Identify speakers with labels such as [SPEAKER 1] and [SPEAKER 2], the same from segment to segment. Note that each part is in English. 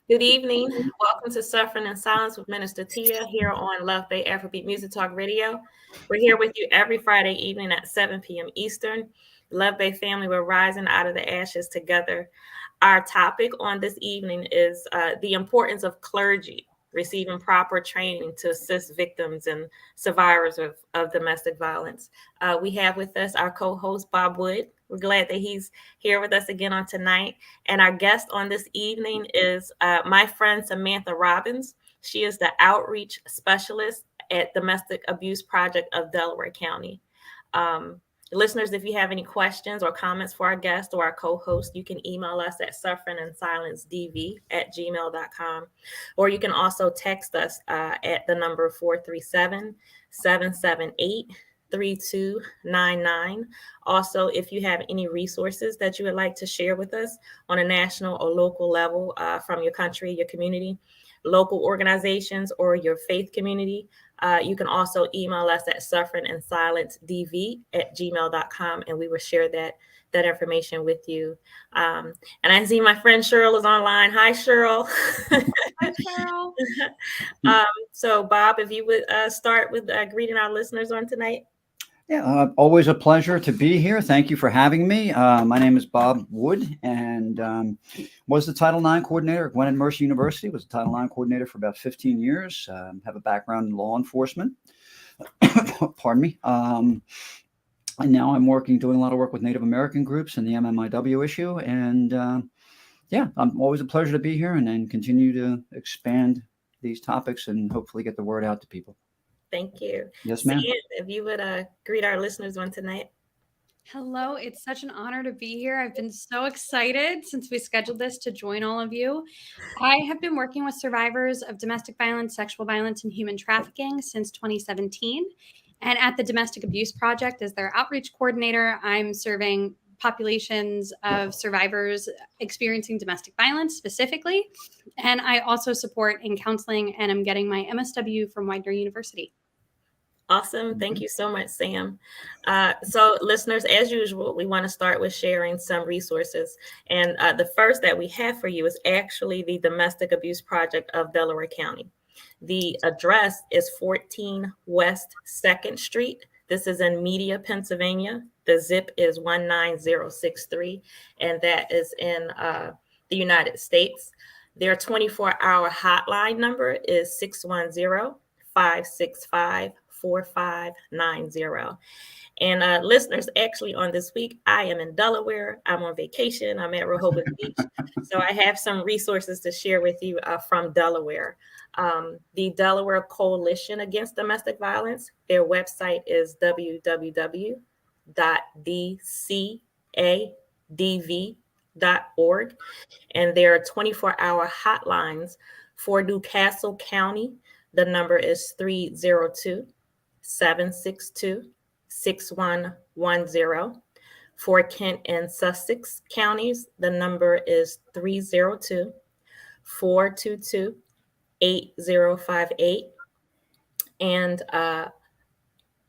[SPEAKER 1] Good evening. Welcome to Suffering in Silence with Minister Tia here on Love Bay Afrobeat Music Talk Radio. We're here with you every Friday evening at 7 p.m. Eastern. Love Bay family, we're rising out of the ashes together. Our topic on this evening is the importance of clergy receiving proper training to assist victims and survivors of domestic violence. We have with us our co-host, Bob Wood. We're glad that he's here with us again on tonight. And our guest on this evening is my friend, Samantha Robbins. She is the outreach specialist at Domestic Abuse Project of Delaware County. Listeners, if you have any questions or comments for our guest or our co-host, you can email us at sufferinginsilencedv@gmail.com. Or you can also text us at the number 437-778-3299. Also, if you have any resources that you would like to share with us on a national or local level from your country, your community, local organizations, or your faith community, you can also email us at sufferinginsilencedv@gmail.com, and we will share that information with you. And I see my friend Cheryl is online. Hi, Cheryl.
[SPEAKER 2] Hi, Cheryl.
[SPEAKER 1] So, Bob, if you would start with greeting our listeners on tonight.
[SPEAKER 3] Yeah, always a pleasure to be here. Thank you for having me. My name is Bob Wood, and was the Title IX coordinator at Gwinnett Mercy University. Was the Title IX coordinator for about 15 years. Have a background in law enforcement. Pardon me. And now I'm doing a lot of work with Native American groups and the MMIW issue. And yeah, I'm always a pleasure to be here and continue to expand these topics and hopefully get the word out to people.
[SPEAKER 1] Thank you.
[SPEAKER 3] Yes, ma'am.
[SPEAKER 1] Sam, if you would greet our listeners on tonight.
[SPEAKER 2] Hello, it's such an honor to be here. I've been so excited since we scheduled this to join all of you. I have been working with survivors of domestic violence, sexual violence, and human trafficking since 2017. And at the Domestic Abuse Project, as their outreach coordinator, I'm serving populations of survivors experiencing domestic violence specifically. And I also support in counseling, and I'm getting my MSW from Widener University.
[SPEAKER 1] Awesome. Thank you so much, Sam. So listeners, as usual, we want to start with sharing some resources. And the first that we have for you is actually the Domestic Abuse Project of Delaware County. The address is 14 West 2nd Street. This is in Media, Pennsylvania. The zip is 19063, and that is in the United States. Their 24-hour hotline number is 610-565-4590. And listeners, actually on this week, I am in Delaware. I'm on vacation. I'm at Rehoboth Beach. So I have some resources to share with you from Delaware. The Delaware Coalition Against Domestic Violence, their website is www.dcadv.org. And there are 24-hour hotlines for Newcastle County. The number is 302-762-6110. For Kent and Sussex counties, the number is 302-422-8058. And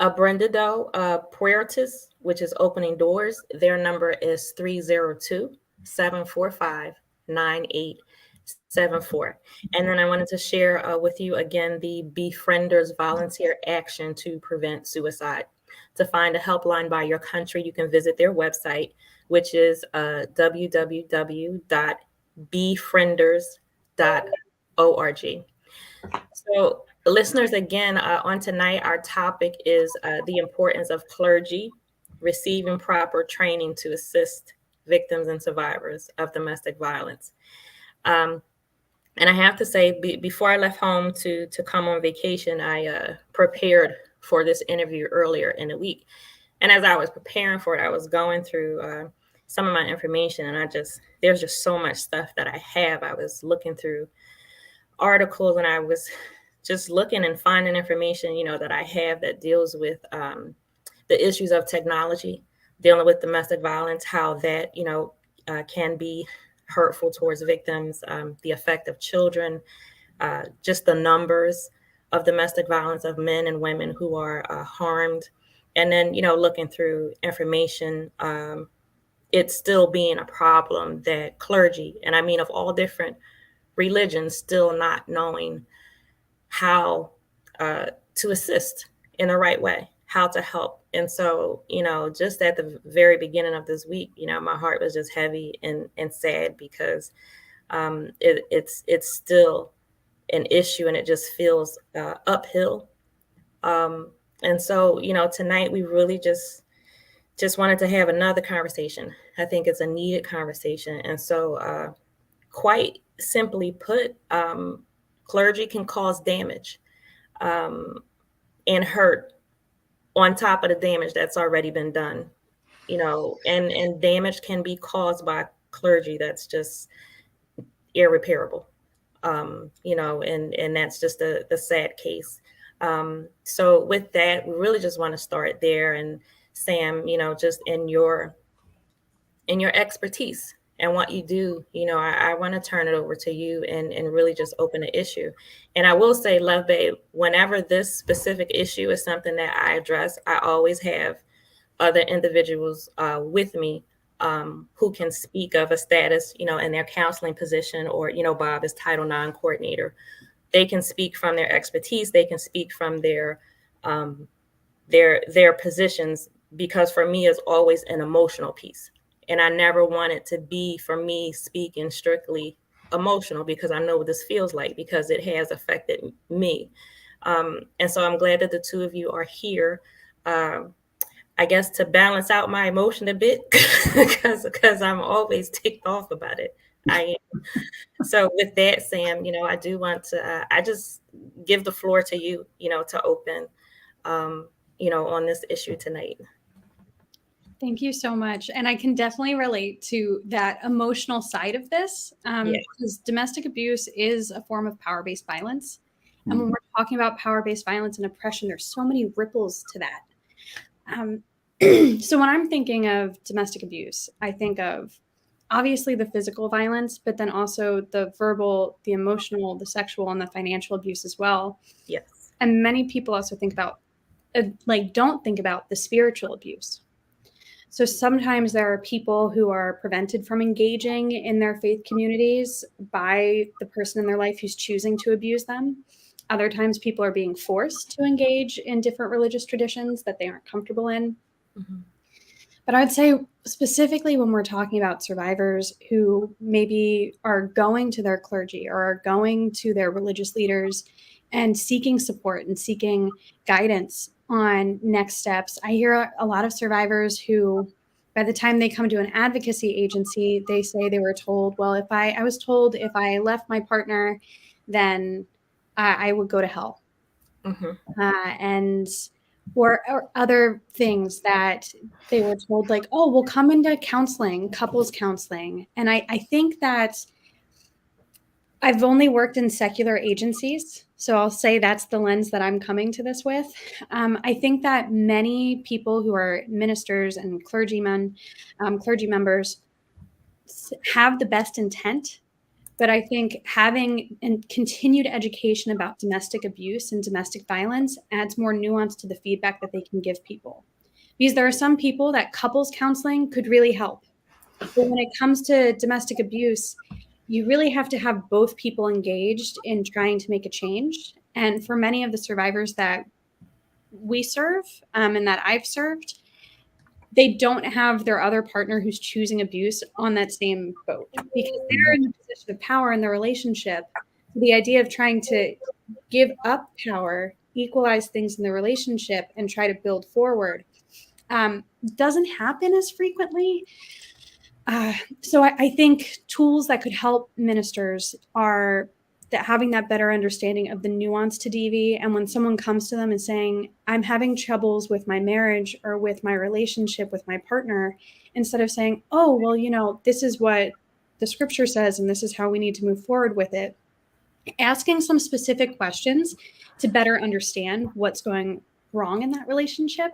[SPEAKER 1] Abrendado Puertas, which is Opening Doors, their number is 302-745-9874. And then I wanted to share with you again the Befrienders Volunteer Action to Prevent Suicide. To find a helpline by your country, you can visit their website, which is www.befrienders.org. So listeners, again, on tonight, our topic is the importance of clergy receiving proper training to assist victims and survivors of domestic violence. And I have to say, before I left home to come on vacation, I prepared for this interview earlier in the week. And as I was preparing for it, I was going through some of my information, and there's just so much stuff that I have. I was looking through articles, and I was just looking and finding information, that I have that deals with the issues of technology, dealing with domestic violence, how that, can be hurtful towards victims, the effect of children, just the numbers of domestic violence of men and women who are harmed, And then, looking through information, it's still being a problem that clergy, and I mean of all different religions, still not knowing how to assist in the right way, how to help. And so, just at the very beginning of this week, my heart was just heavy and sad because it's still an issue, and it just feels uphill. And so, tonight we really just wanted to have another conversation. I think it's a needed conversation. And so, quite simply put, clergy can cause damage and hurt on top of the damage that's already been done, and damage can be caused by clergy that's just irreparable, and that's just the sad case. So with that, we really just want to start there. And Sam, just in your expertise and what you do, I want to turn it over to you and really just open the issue. And I will say, Love Babe, whenever this specific issue is something that I address, I always have other individuals with me who can speak of a status, in their counseling position, or, Bob is Title IX coordinator. They can speak from their expertise. They can speak from their positions, because for me, it's always an emotional piece. And I never want it to be, for me, speaking strictly emotional, because I know what this feels like, because it has affected me. And so I'm glad that the two of you are here, I guess, to balance out my emotion a bit, because I'm always ticked off about it. I am. So with that, Sam, I do want to, I just give the floor to you, to open, on this issue tonight.
[SPEAKER 2] Thank you so much. And I can definitely relate to that emotional side of this, because domestic abuse is a form of power-based violence. And when we're talking about power-based violence and oppression, there's so many ripples to that. So when I'm thinking of domestic abuse, I think of obviously the physical violence, but then also the verbal, the emotional, the sexual, and the financial abuse as well.
[SPEAKER 1] Yes.
[SPEAKER 2] And many people also think about, don't think about the spiritual abuse. So sometimes there are people who are prevented from engaging in their faith communities by the person in their life who's choosing to abuse them. Other times people are being forced to engage in different religious traditions that they aren't comfortable in.
[SPEAKER 1] Mm-hmm.
[SPEAKER 2] But I'd say specifically when we're talking about survivors who maybe are going to their clergy or are going to their religious leaders and seeking support and seeking guidance on next steps, I hear a lot of survivors who, by the time they come to an advocacy agency, they say they were told, well, I was told if I left my partner, then I would go to hell.
[SPEAKER 1] Mm-hmm.
[SPEAKER 2] Or other things that they were told, like, oh, we'll come into counseling, couples counseling. And I think that I've only worked in secular agencies, so I'll say that's the lens that I'm coming to this with. I think that many people who are ministers and clergymen, clergy members, have the best intent. But I think having continued education about domestic abuse and domestic violence adds more nuance to the feedback that they can give people. Because there are some people that couples counseling could really help. But when it comes to domestic abuse, you really have to have both people engaged in trying to make a change. And for many of the survivors that we serve and that I've served, they don't have their other partner who's choosing abuse on that same boat, because they're in a position of power in the relationship. The idea of trying to give up power, equalize things in the relationship, and try to build forward doesn't happen as frequently. So I think tools that could help ministers are that having that better understanding of the nuance to DV. And when someone comes to them and saying, I'm having troubles with my marriage or with my relationship with my partner, instead of saying, oh, well, this is what the scripture says, and this is how we need to move forward with it, asking some specific questions to better understand what's going wrong in that relationship.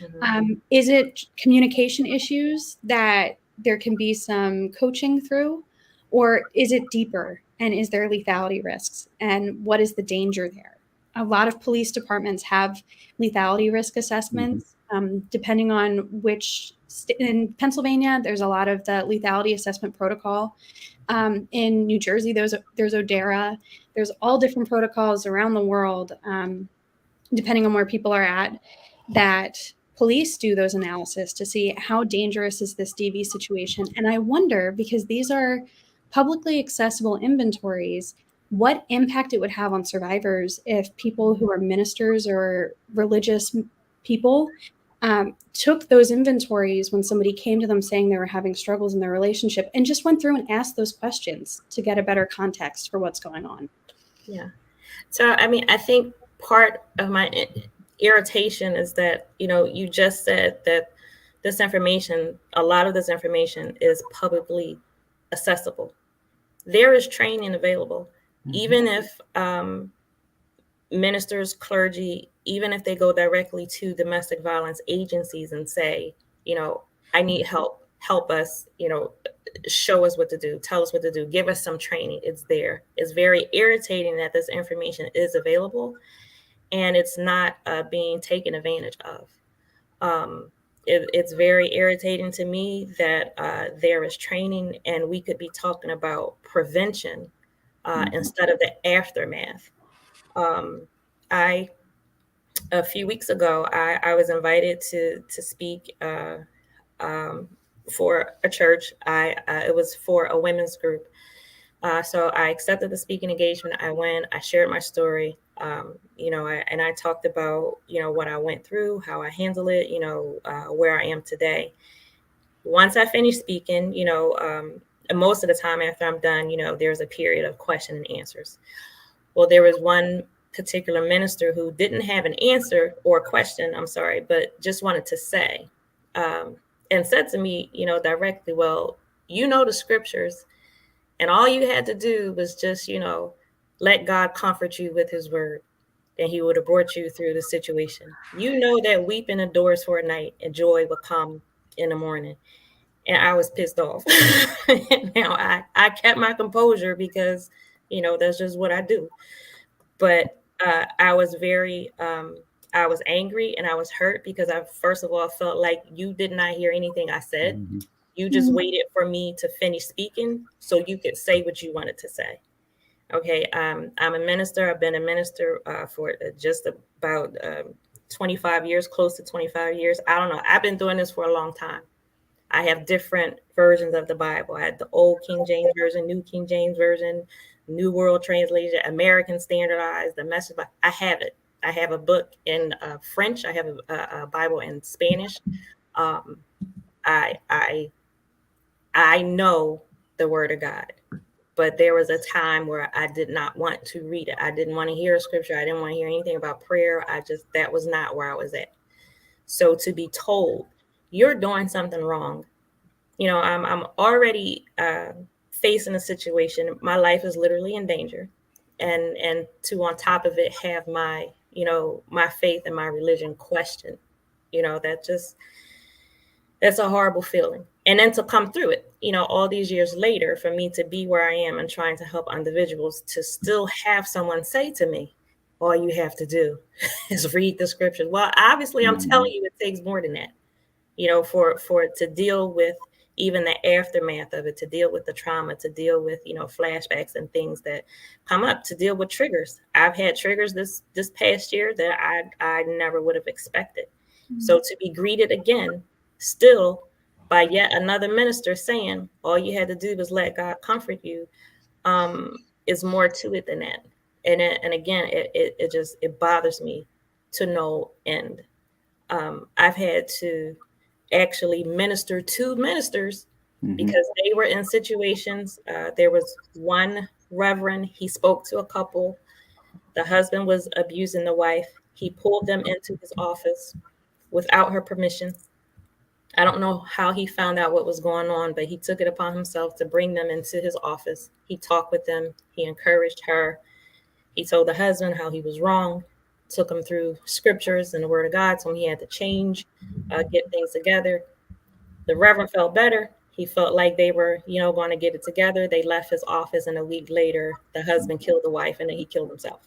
[SPEAKER 1] Mm-hmm.
[SPEAKER 2] Is it communication issues that there can be some coaching through, or is it deeper? And is there lethality risks? And what is the danger there? A lot of police departments have lethality risk assessments depending on which in Pennsylvania, there's a lot of the lethality assessment protocol. In New Jersey, there's ODERA. There's all different protocols around the world, depending on where people are at, that police do those analysis to see how dangerous is this DV situation. And I wonder, because these are publicly accessible inventories, what impact it would have on survivors if people who are ministers or religious people took those inventories when somebody came to them saying they were having struggles in their relationship and just went through and asked those questions to get a better context for what's going on.
[SPEAKER 1] Yeah. So, I mean, I think part of my irritation is that, you just said that this information, a lot of this information is publicly accessible. There is training available, even if ministers, clergy, even if they go directly to domestic violence agencies and say, I need help us, show us what to do, tell us what to do, give us some training. It's there. It's very irritating that this information is available and it's not being taken advantage of. It's very irritating to me that there is training and we could be talking about prevention instead of the aftermath. A few weeks ago, I was invited to speak for a church. It was for a women's group. So I accepted the speaking engagement. I went, I shared my story, and I talked about, what I went through, how I handle it, where I am today. Once I finished speaking, most of the time after I'm done, there's a period of question and answers. Well, there was one particular minister who didn't have an answer or a question, but just wanted to say, and said to me, directly, well, the scriptures, and all you had to do was just, let God comfort you with his word, and he would have brought you through the situation. That weeping endures for a night and joy will come in the morning. And I was pissed off. Now I kept my composure because, that's just what I do. But I was I was angry and I was hurt because I, first of all, felt like you did not hear anything I said. Mm-hmm. You just waited for me to finish speaking so you could say what you wanted to say. Okay, I'm a minister. I've been a minister for just about 25 years, close to 25 years. I don't know. I've been doing this for a long time. I have different versions of the Bible. I had the old King James Version, New King James Version, New World Translation, American Standardized, the Message. I have it. I have a book in French. I have a Bible in Spanish. I know the Word of God, but there was a time where I did not want to read it. I didn't want to hear a scripture. I didn't want to hear anything about prayer. That was not where I was at. So to be told, you're doing something wrong. I'm already facing a situation. My life is literally in danger. And to on top of it, have my, my faith and my religion questioned, that's a horrible feeling. And then to come through it, all these years later, for me to be where I am and trying to help individuals, to still have someone say to me, all you have to do is read the scriptures. Well, obviously, I'm telling you, it takes more than that, for it to deal with even the aftermath of it, to deal with the trauma, to deal with, flashbacks and things that come up, to deal with triggers. I've had triggers this past year that I never would have expected. Mm-hmm. So to be greeted again, still by yet another minister saying, all you had to do was let God comfort you, is more to it than that. And again, it bothers me to no end. I've had to actually minister to ministers because they were in situations. There was one reverend, he spoke to a couple. The husband was abusing the wife. He pulled them into his office without her permission. I don't know how he found out what was going on, but he took it upon himself to bring them into his office. He talked with them. He encouraged her. He told the husband how he was wrong, took him through scriptures and the word of God, told him he had to change, get things together. The reverend felt better. He felt like they were, going to get it together. They left his office, and a week later, the husband killed the wife, and then he killed himself.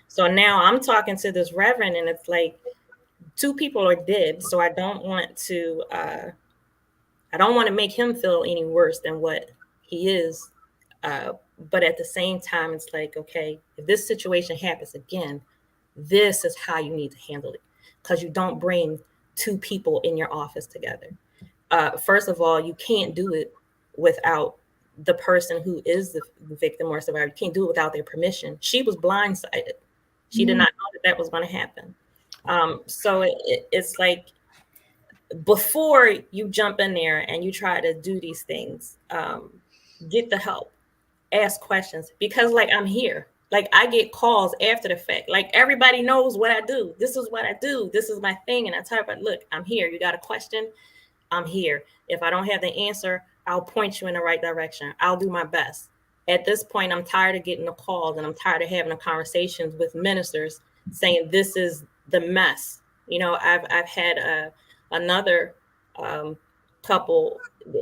[SPEAKER 1] So now I'm talking to this reverend, and it's like, 2 people are dead, so I don't want to make him feel any worse than what he is. But at the same time, it's like, okay, if this situation happens again, this is how you need to handle it, because you don't bring 2 people in your office together. First of all, you can't do it without the person who is the victim or survivor. You can't do it without their permission. She was blindsided. She did not know that was going to happen. So it's like, before you jump in there and you try to do these things, get the help, ask questions, because like, I'm here. Like, I get calls after the fact. Like, everybody knows what I do. This is what I do. This is my thing. And I tell everybody, look, I'm here. You got a question? I'm here. If I don't have the answer, I'll point you in the right direction. I'll do my best. At this point, I'm tired of getting the calls, and I'm tired of having the conversations with ministers saying this is the mess. You know, I've had another couple.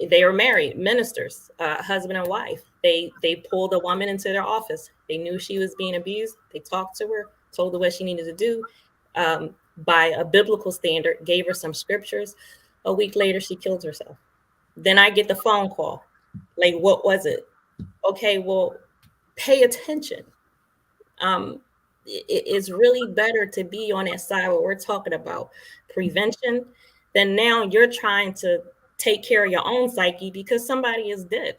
[SPEAKER 1] They were married, ministers, husband and wife. They pulled a woman into their office. They knew she was being abused. They talked to her, told her what she needed to do by a biblical standard, gave her some scriptures. A week later, she killed herself. Then I get the phone call. Like, what was it? Okay, well, pay attention. It's really better to be on that side where we're talking about prevention than now you're trying to take care of your own psyche because somebody is dead.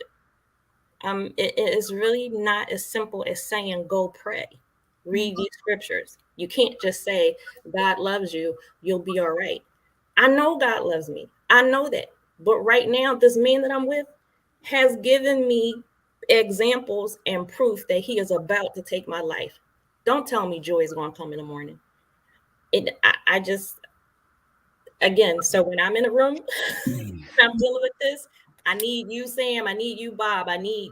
[SPEAKER 1] It is really not as simple as saying, go pray, read these scriptures. You can't just say, God loves you, you'll be all right. I know God loves me. I know that. But right now, this man that I'm with has given me examples and proof that he is about to take my life. Don't tell me joy is going to come in the morning. I just, again, so when I'm in a room, I'm dealing with this, I need you, Sam. I need you, Bob. I need,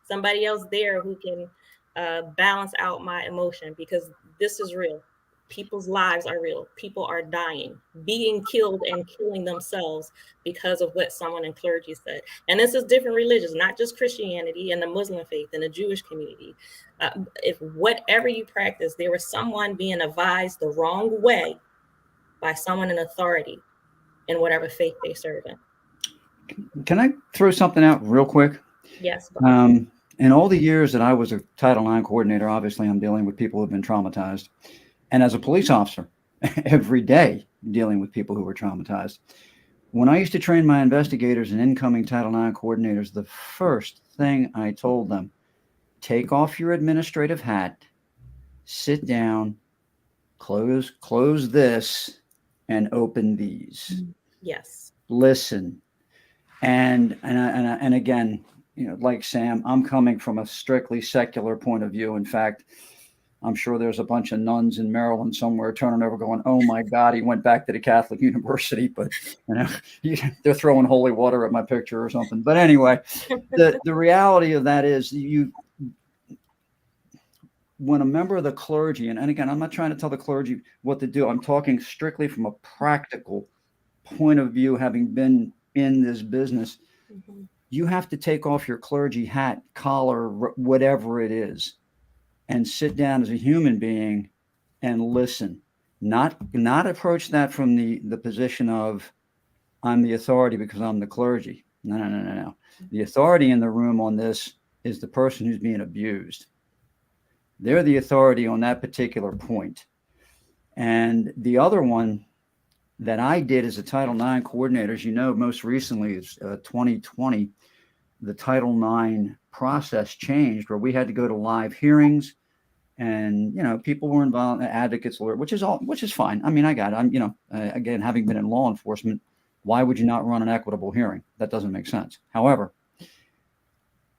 [SPEAKER 1] somebody else there who can balance out my emotion, because this is real. People's lives are real. People are dying, being killed and killing themselves because of what someone in clergy said. And this is different religions, not just Christianity and the Muslim faith and the Jewish community. If whatever you practice, there was someone being advised the wrong way by someone in authority in whatever faith they serve in.
[SPEAKER 3] Can I throw something out real quick?
[SPEAKER 1] Yes.
[SPEAKER 3] In all the years that I was a Title IX coordinator, obviously I'm dealing with people who have been traumatized. And as a police officer, every day dealing with people who were traumatized. When I used to train my investigators and incoming Title IX coordinators, the first thing I told them, take off your administrative hat, sit down, close this, and open these.
[SPEAKER 1] Yes.
[SPEAKER 3] Listen. And again, like Sam, I'm coming from a strictly secular point of view. In fact, I'm sure there's a bunch of nuns in Maryland somewhere turning over going, oh my God, he went back to the Catholic University, but they're throwing holy water at my picture or something. But anyway, the reality of that is when a member of the clergy, and again, I'm not trying to tell the clergy what to do. I'm talking strictly from a practical point of view, having been in this business. You have to take off your clergy hat, collar, whatever it is, and sit down as a human being and listen. Not approach that from the position of I'm the authority because I'm the clergy. No. The authority in the room on this is the person who's being abused. They're the authority on that particular point. And the other one that I did as a Title IX coordinator, as you know, most recently is 2020, the Title IX process changed where we had to go to live hearings, and people were involved, advocates, which is fine. I mean, I got it. Again, having been in law enforcement, why would you not run an equitable hearing? That doesn't make sense. However,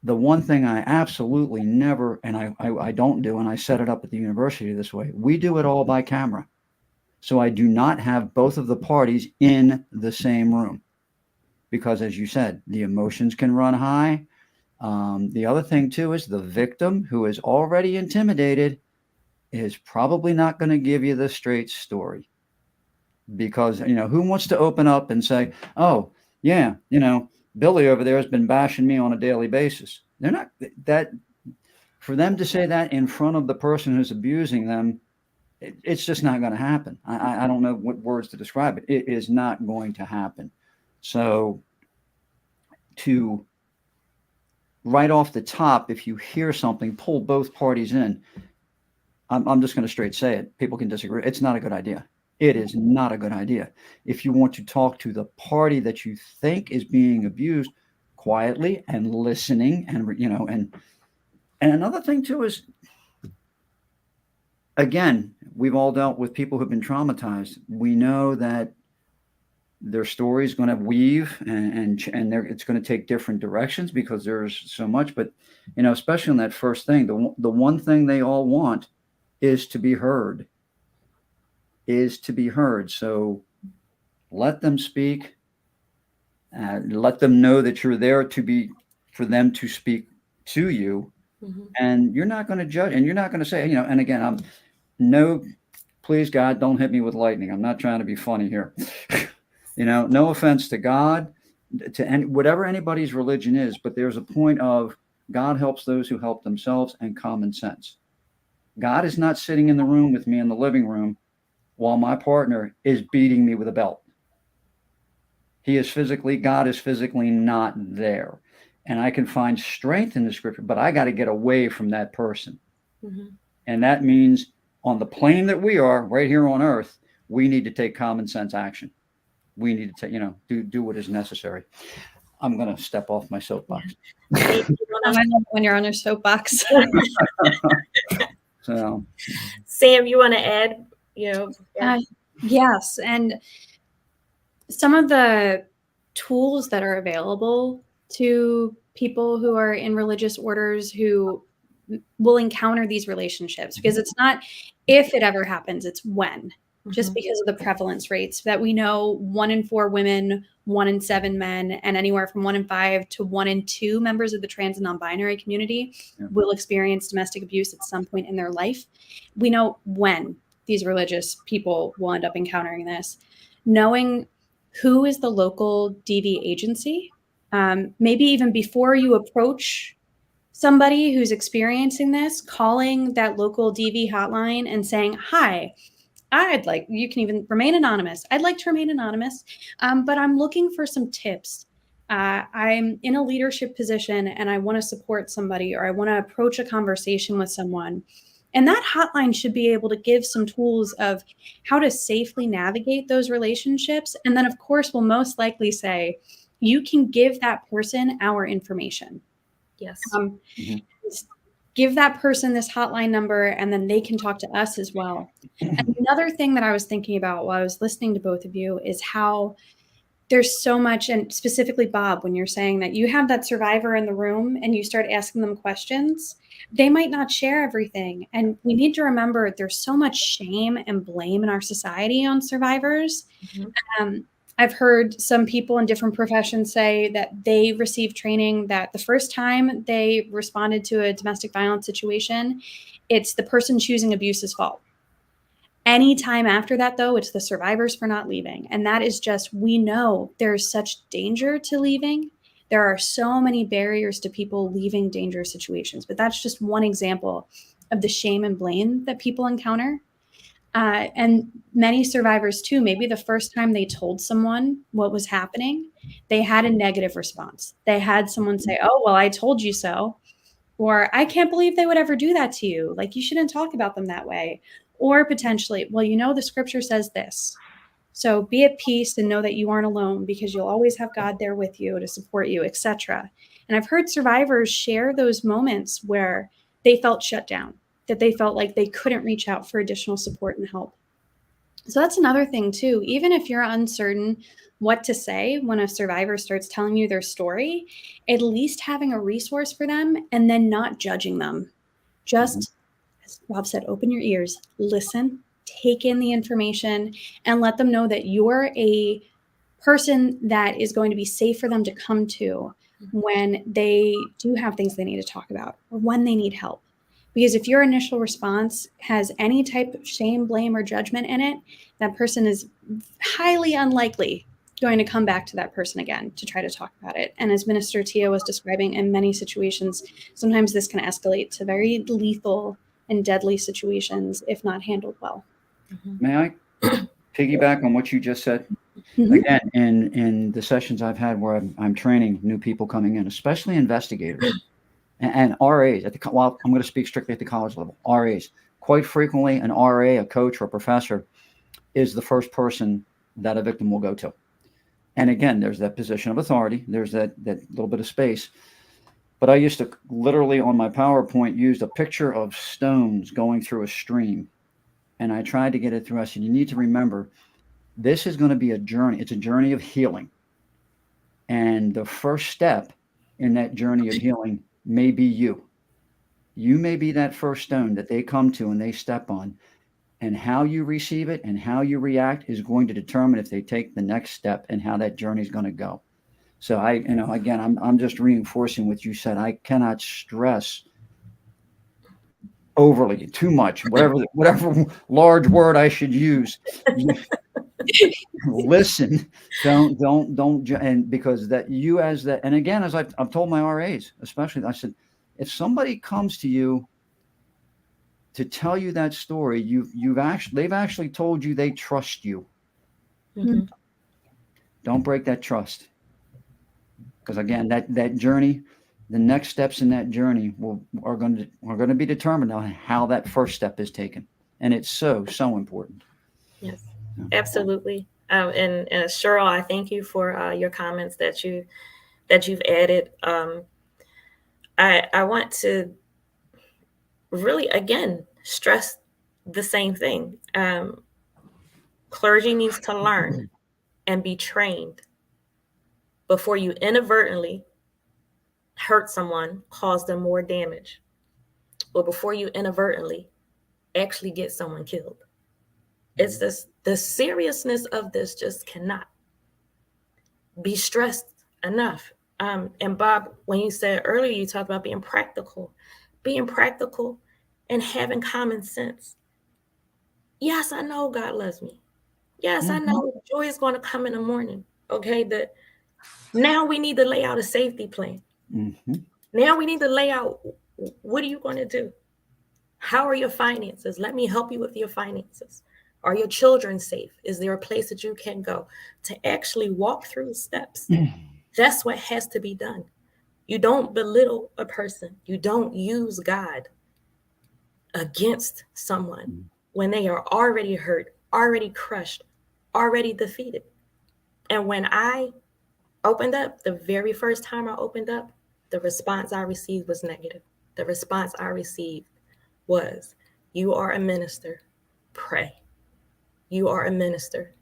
[SPEAKER 3] the one thing I absolutely never, and I don't do, and I set it up at the university this way, we do it all by camera. So I do not have both of the parties in the same room because, as you said, the emotions can run high. The other thing, too, is the victim who is already intimidated is probably not going to give you the straight story because, who wants to open up and say, oh, yeah, Billy over there has been bashing me on a daily basis. They're not that for them to say that in front of the person who's abusing them. it's just not going to happen. I don't know what words to describe it. It is not going to happen. So to right off the top, if you hear something, pull both parties in. I'm just going to straight say it. People can disagree. It's not a good idea. It is not a good idea. If you want to talk to the party that you think is being abused, quietly and listening, and and another thing too is, again, we've all dealt with people who've been traumatized. We know that their story is going to weave and it's going to take different directions because there's so much. But especially on that first thing, the one thing they all want is to be heard. So let them speak. Let them know that you're there for them to speak to you, and you're not going to judge, and you're not going to say, and again, please God, don't hit me with lightning. I'm not trying to be funny here. No offense to God, whatever anybody's religion is, but there's a point of God helps those who help themselves, and common sense. God is not sitting in the room with me in the living room while my partner is beating me with a belt. God is physically not there. And I can find strength in the scripture, but I got to get away from that person. And that means on the plane that we are right here on earth, we need to take common sense action. We need to do what is necessary. I'm going to step off my soapbox.
[SPEAKER 2] I love when you're on your soapbox.
[SPEAKER 3] So,
[SPEAKER 1] Sam, you want to add?
[SPEAKER 2] Yes. And some of the tools that are available to people who are in religious orders who will encounter these relationships, because it's not if it ever happens, it's when. Just because of the prevalence rates that we know, 1 in 4 women, 1 in 7 men, and anywhere from 1 in 5 to 1 in 2 members of the trans and non-binary community will experience domestic abuse at some point in their life. We know when these religious people will end up encountering this. Knowing who is the local DV agency, maybe even before you approach somebody who's experiencing this, calling that local DV hotline and saying, hi, you can even remain anonymous. I'd like to remain anonymous, but I'm looking for some tips. I'm in a leadership position and I want to support somebody, or I want to approach a conversation with someone. And that hotline should be able to give some tools of how to safely navigate those relationships. And then, of course, we'll most likely say, you can give that person our information.
[SPEAKER 1] Yes.
[SPEAKER 2] Give that person this hotline number, and then they can talk to us as well. And another thing that I was thinking about while I was listening to both of you is how there's so much, and specifically Bob, when you're saying that you have that survivor in the room and you start asking them questions, they might not share everything. And we need to remember there's so much shame and blame in our society on survivors. I've heard some people in different professions say that they received training that the first time they responded to a domestic violence situation, it's the person choosing abuse's fault. Anytime after that, though, it's the survivors for not leaving. And that is just, we know there's such danger to leaving. There are so many barriers to people leaving dangerous situations, but that's just one example of the shame and blame that people encounter. And many survivors too, maybe the first time they told someone what was happening, they had a negative response. They had someone say, oh, well, I told you so. Or I can't believe they would ever do that to you. Like, you shouldn't talk about them that way. Or potentially, well, the scripture says this. So be at peace and know that you aren't alone, because you'll always have God there with you to support you, etc. And I've heard survivors share those moments where they felt shut down, that they felt like they couldn't reach out for additional support and help. So that's another thing too. Even if you're uncertain what to say when a survivor starts telling you their story, at least having a resource for them and then not judging them. Just, as Rob said, open your ears, listen, take in the information, and let them know that you're a person that is going to be safe for them to come to when they do have things they need to talk about or when they need help. Because if your initial response has any type of shame, blame, or judgment in it, that person is highly unlikely going to come back to that person again to try to talk about it. And as Minister Tia was describing, in many situations, sometimes this can escalate to very lethal and deadly situations if not handled well.
[SPEAKER 3] May I piggyback on what you just said?
[SPEAKER 2] Mhm.
[SPEAKER 3] Again, in the sessions I've had where I'm training new people coming in, especially investigators and RAs well, I'm going to speak strictly at the college level. RAs, quite frequently, an RA, a coach, or a professor is the first person that a victim will go to. And again, there's that position of authority. There's that little bit of space. But I used to literally on my PowerPoint used a picture of stones going through a stream, and I tried to get it through. I said, you need to remember, this is going to be a journey. It's a journey of healing. And the first step in that journey of healing may be you. You may be that first stone that they come to and they step on. And how you receive it and how you react is going to determine if they take the next step and how that journey is going to go. So again, I'm just reinforcing what you said. I cannot stress overly too much, whatever large word I should use. Listen, don't, and because that you as that, and again, as I've told my RAs, especially, I said, if somebody comes to you to tell you that story, they've actually told you they trust you.
[SPEAKER 1] Mhm.
[SPEAKER 3] Don't break that trust, because again, that journey, the next steps in that journey are going to be determined on how that first step is taken, and it's so important.
[SPEAKER 1] Yes,
[SPEAKER 3] Yeah.
[SPEAKER 1] absolutely. And Cheryl, I thank you for your comments that you've added. I want to really again stress the same thing. Clergy needs to learn and be trained before you inadvertently hurt someone, cause them more damage, or before you inadvertently actually get someone killed. It's this the seriousness of this just cannot be stressed enough. And Bob, when you said earlier, you talked about being practical and having common sense. Yes, I know God loves me. Yes, I
[SPEAKER 3] Mhm.
[SPEAKER 1] know joy is going to come in the morning. Okay, now we need to lay out a safety plan.
[SPEAKER 3] Mhm.
[SPEAKER 1] Now we need to lay out what are you going to do? How are your finances? Let me help you with your finances. Are your children safe? Is there a place that you can go to actually walk through steps? That's what has to be done. You don't belittle a person. You don't use God against someone when they are already hurt, already crushed, already defeated. And when I opened up, the very first time I opened up, the response I received was negative. The response I received was, you are a minister, pray. You are a minister,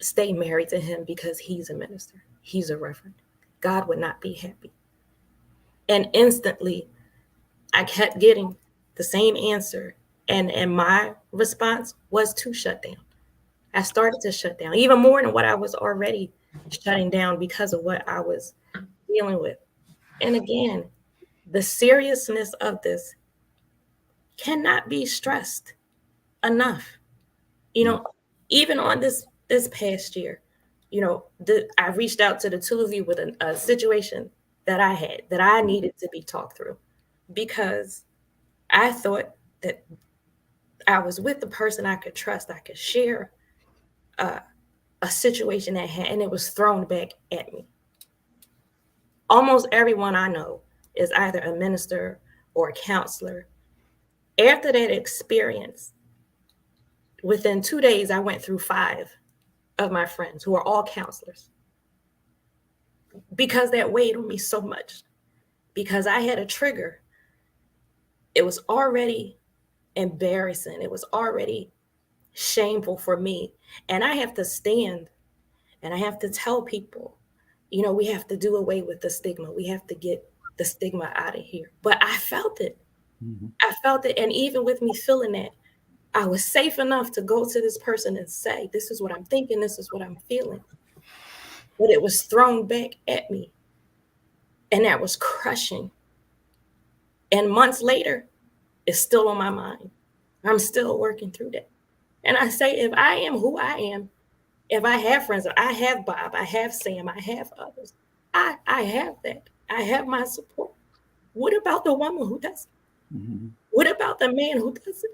[SPEAKER 1] stay married to him because he's a minister. He's a reverend. God would not be happy. And instantly, I kept getting the same answer. And my response was to shut down. I started to shut down, even more than what I was already shutting down because of what I was dealing with. And again, the seriousness of this cannot be stressed enough. You know, even on this past year, I reached out to the two of you with a situation that I had that I needed to be talked through because I thought that I was with the person I could trust, I could share uh, a situation at hand, and it was thrown back at me. Almost everyone I know is either a minister or a counselor. After that experience, within 2 days, I went through 5 of my friends who are all counselors because that weighed on me so much. Because I had a trigger, it was already embarrassing, it was already shameful for me. And I have to stand and I have to tell people, we have to do away with the stigma. We have to get the stigma out of here. But I felt it.
[SPEAKER 3] Mhm.
[SPEAKER 1] I felt it. And even with me feeling that, I was safe enough to go to this person and say, this is what I'm thinking, this is what I'm feeling. But it was thrown back at me. And that was crushing. And months later, it's still on my mind. I'm still working through that. And I say, if I am who I am, if I have friends, I have Bob, I have Sam, I have others, I have that. I have my support. What about the woman who doesn't?
[SPEAKER 3] Mhm.
[SPEAKER 1] What about the man who doesn't?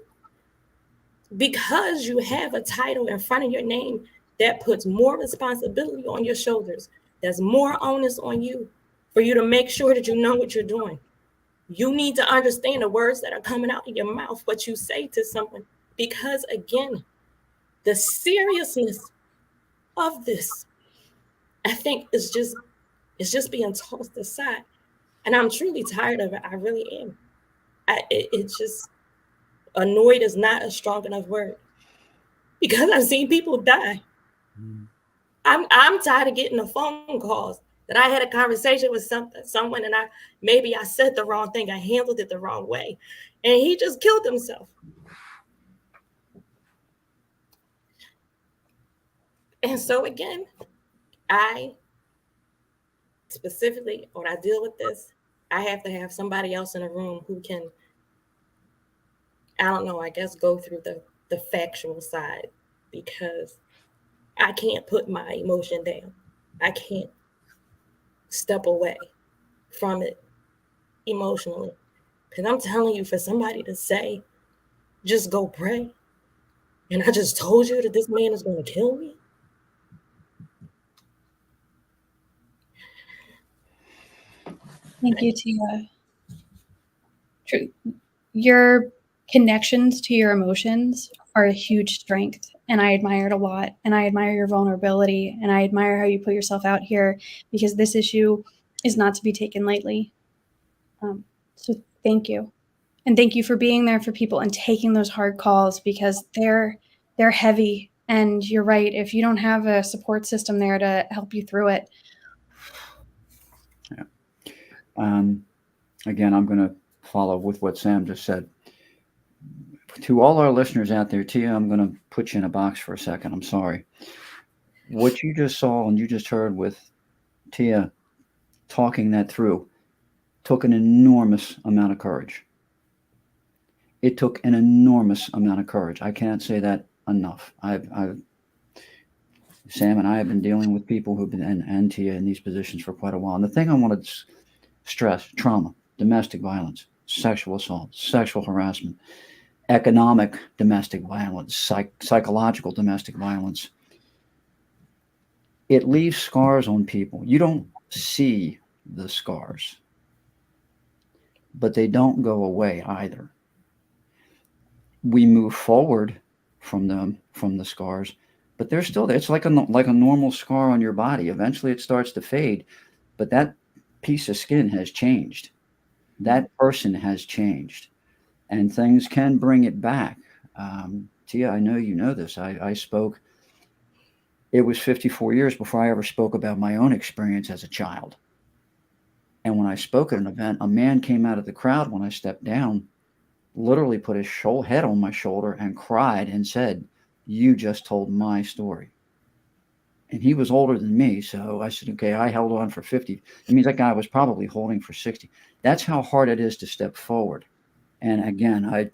[SPEAKER 1] because you have a title in front of your name that puts more responsibility on your shoulders, there's more onus on you for you to make sure that you know what you're doing. You need to understand the words that are coming out of your mouth, what you say to someone, because again, the seriousness of this, I think, is just being tossed aside. And I'm truly tired of it. I really am. It's just, annoyed is not a strong enough word, because I've seen people die. I'm tired of getting the phone calls that I had a conversation with someone, and I said the wrong thing, I handled it the wrong way, and he just killed himself. And so again, I specifically, when I deal with this, I have to have somebody else in a room who can, I don't know, I guess go through the factual side, because I can't put my emotion down. I can't step away from it emotionally. Because I'm telling you, for somebody to say, just go pray, and I just told you that this man is going to kill me.
[SPEAKER 2] Thank you, Tia. Your connections to your emotions are a huge strength, and I admire it a lot. And I admire your vulnerability, and I admire how you put yourself out here, because this issue is not to be taken lightly. So thank you. And thank you for being there for people and taking those hard calls, because they're heavy. And you're right, if you don't have a support system there to help you through it.
[SPEAKER 3] Yeah. Again, I'm going to follow with what Sam just said. To all our listeners out there, Tia, I'm going to put you in a box for a second. I'm sorry. What you just saw and you just heard with Tia talking that through took an enormous amount of courage. It took an enormous amount of courage. I can't say that enough. Sam and I have been dealing with people who've been and Tia in these positions for quite a while. And the thing I want to stress: trauma, domestic violence, sexual assault, sexual harassment, economic domestic violence, psychological domestic violence. It leaves scars on people. You don't see the scars, but they don't go away either. We move forward from the scars, but they're still there. It's like a normal scar on your body. Eventually, it starts to fade, but that piece of skin has changed. That person has changed, and things can bring it back. Tia, I know you know this. I spoke. It was 54 years before I ever spoke about my own experience as a child. And when I spoke at an event, a man came out of the crowd when I stepped down, literally put his head on my shoulder and cried and said, "You just told my story." And he was older than me. So I said, okay, I held on for 50. It means that guy was probably holding for 60. That's how hard it is to step forward. And again, I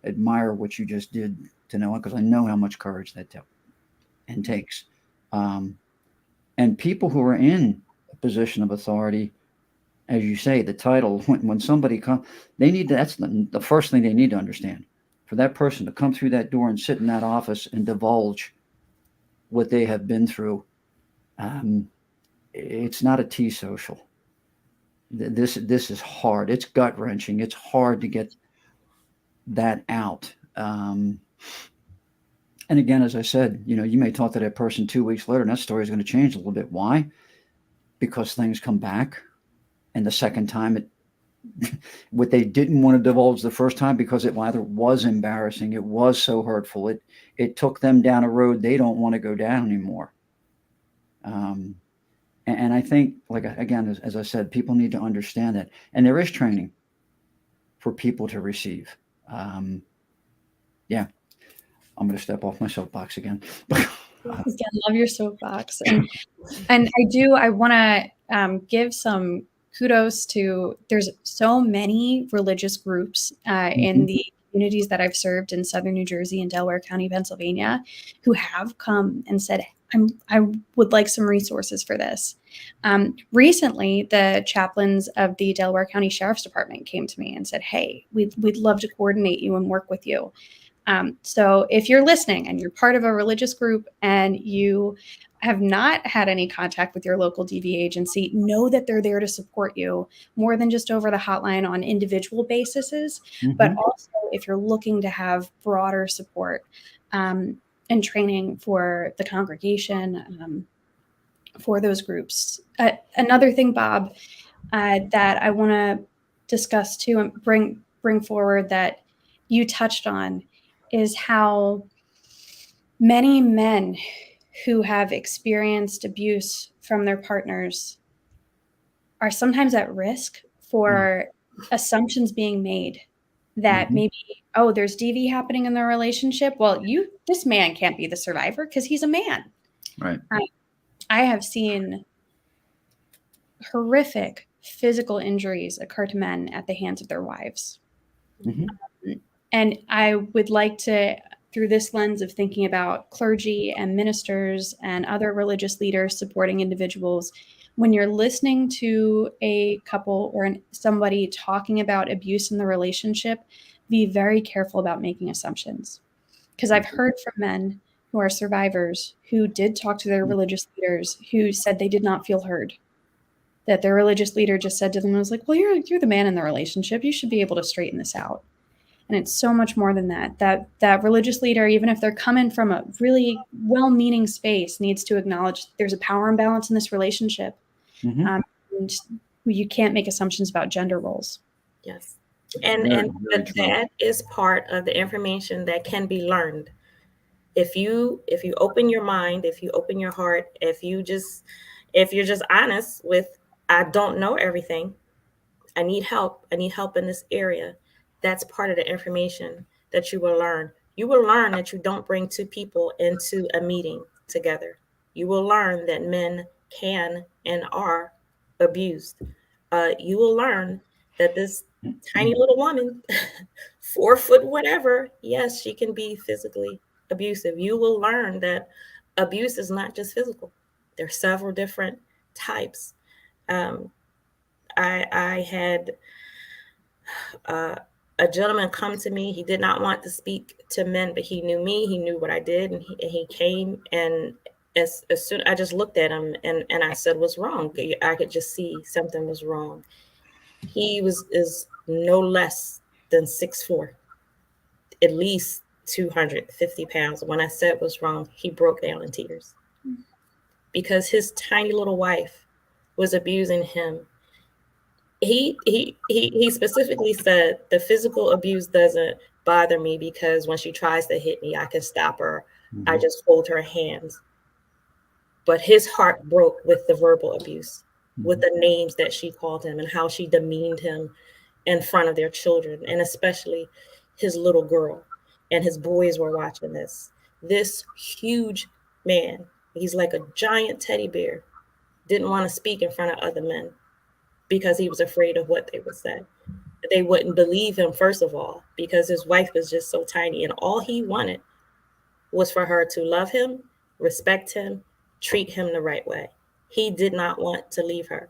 [SPEAKER 3] admire what you just did to Noah, because I know how much courage that took and takes. And people who are in a position of authority, as you say, the title, when somebody comes, that's the first thing they need to understand. For that person to come through that door and sit in that office and divulge what they have been through, it's not a tea social. This is hard. It's gut wrenching. It's hard to get that out. And again, as I said, you may talk to that person 2 weeks later, and that story is going to change a little bit. Why? Because things come back, and the second time, what they didn't want to divulge the first time, because it either was embarrassing, it was so hurtful, it took them down a road they don't want to go down anymore. And I think, like, again, as I said, people need to understand that, and there is training for people to receive. Yeah. I'm going to step off my soapbox again.
[SPEAKER 2] Again, love your soapbox. And I want to give some kudos to, there's so many religious groups in the communities that I've served in Southern New Jersey and Delaware County, Pennsylvania, who have come and said, I would like some resources for this. Recently, the chaplains of the Delaware County Sheriff's Department came to me and said, hey, we'd love to coordinate you and work with you. So if you're listening and you're part of a religious group and you have not had any contact with your local DV agency, know that they're there to support you more than just over the hotline on individual bases, but also if you're looking to have broader support and training for the congregation, for those groups. Another thing, Bob, that I want to discuss too and bring forward that you touched on is how many men who have experienced abuse from their partners are sometimes at risk for assumptions being made that maybe, oh, there's DV happening in the relationship. Well, this man can't be the survivor because he's a man.
[SPEAKER 3] Right.
[SPEAKER 2] I have seen horrific physical injuries occur to men at the hands of their wives. And I would like to, through this lens of thinking about clergy and ministers and other religious leaders supporting individuals, when you're listening to a couple or somebody talking about abuse in the relationship, be very careful about making assumptions. Because I've heard from men who are survivors who did talk to their religious leaders who said they did not feel heard. That their religious leader just said to them, I was like, well, you're the man in the relationship. You should be able to straighten this out. And it's so much more than that. That religious leader, even if they're coming from a really well-meaning space, needs to acknowledge there's a power imbalance in this relationship. And you can't make assumptions about gender roles.
[SPEAKER 1] Yes. And that is part of the information that can be learned. If you open your mind, if you open your heart, if you're just honest with, I don't know everything. I need help. I need help in this area. That's part of the information that you will learn. You will learn that you don't bring two people into a meeting together. You will learn that men can and are abused. You will learn that this tiny little woman, 4 foot whatever, yes, she can be physically abusive. You will learn that abuse is not just physical. There are several different types. I had a gentleman come to me. He did not want to speak to men, but he knew me. He knew what I did, and he came. And as soon I just looked at him and I said, "What's wrong?" I could just see something was wrong. He is no less than 6'4", at least 250 pounds. When I said what's wrong, he broke down in tears because his tiny little wife was abusing him. He specifically said the physical abuse doesn't bother me because when she tries to hit me, I can stop her. I just hold her hands. But his heart broke with the verbal abuse, with the names that she called him and how she demeaned him in front of their children, and especially his little girl. And his boys were watching this. This huge man, he's like a giant teddy bear, didn't want to speak in front of other men because he was afraid of what they would say. They wouldn't believe him, first of all, because his wife was just so tiny. And all he wanted was for her to love him, respect him, treat him the right way. He did not want to leave her.